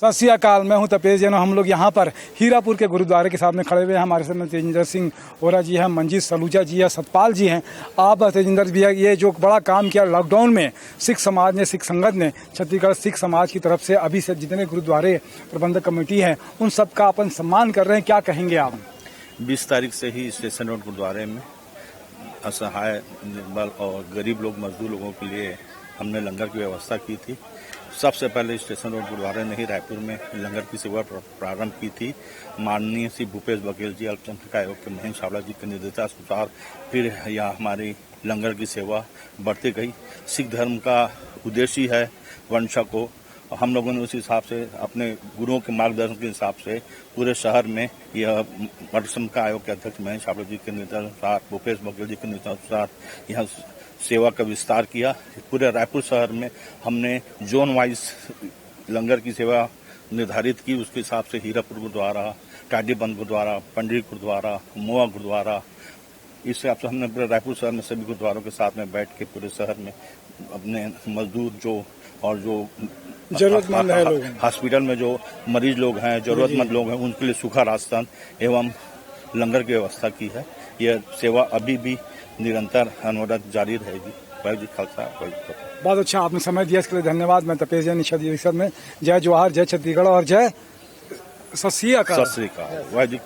सत श्री अकाल। मैं हूं तपेश जैन। हम लोग यहाँ पर हीरापुर के गुरुद्वारे के सामने खड़े हुए हैं। हमारे सामने तेजिंदर सिंह ओरा जी हैं, मंजीत सलूजा जी है, सतपाल जी हैं। आप तेजिंदर भी है। ये जो बड़ा काम किया लॉकडाउन में सिख समाज ने, सिख संगत ने, छत्तीसगढ़ सिख समाज की तरफ से अभी से जितने गुरुद्वारे प्रबंधक कमेटी है उन सबका अपन सम्मान कर रहे हैं। क्या कहेंगे आप? 20 तारीख से ही स्टेशन रोड गुरुद्वारे में असहाय, निर्बल और गरीब लोग, मजदूर लोगों के लिए हमने लंगर की व्यवस्था की थी। सबसे पहले स्टेशन रोड गुरुद्वारे ने ही रायपुर में लंगर की सेवा प्रारंभ की थी। माननीय श्री भूपेश बघेल जी, अल्पसंख्यक आयोग के महेश चावला जी के निर्देशानुसार फिर यह हमारी लंगर की सेवा बढ़ती गई। सिख धर्म का उद्देश्य है वंशा को। हम लोगों ने उस हिसाब से अपने गुरुओं के मार्गदर्शन के हिसाब से पूरे शहर में यह अल्पसंख्यक आयोग के अध्यक्ष महेश चावला जी के निर्देशानुसार, भूपेश बघेल जी के निर्देशानुसार यह सेवा का विस्तार किया। पूरे रायपुर शहर में हमने जोन वाइज लंगर की सेवा निर्धारित की। उसके हिसाब से हीरापुर गुरुद्वारा, टाडीबंद गुरुद्वारा, पंडरी गुरुद्वारा, मोआ गुरुद्वारा, इस हिसाब से हमने पूरे रायपुर शहर में सभी गुरुद्वारों के साथ में बैठ के पूरे शहर में अपने मजदूर जो जरूरतमंद है लोग, हॉस्पिटल में जो मरीज लोग हैं, जरूरतमंद लोग हैं, उनके लिए सूखा राशन एवं लंगर की व्यवस्था की है। यह सेवा अभी भी निरंतर अनवरत जारी रहेगी। वाहिगुरू जी खालसा, वाहिगुरू जी फतेह। बहुत अच्छा आपने समय दिया, इसके लिए धन्यवाद। मैं तपेश जैन निषद में जय जवाहर, जय छत्तीसगढ़ और जय सत श्री अकाल। सत श्री अकाल। वाहिगुरू जी।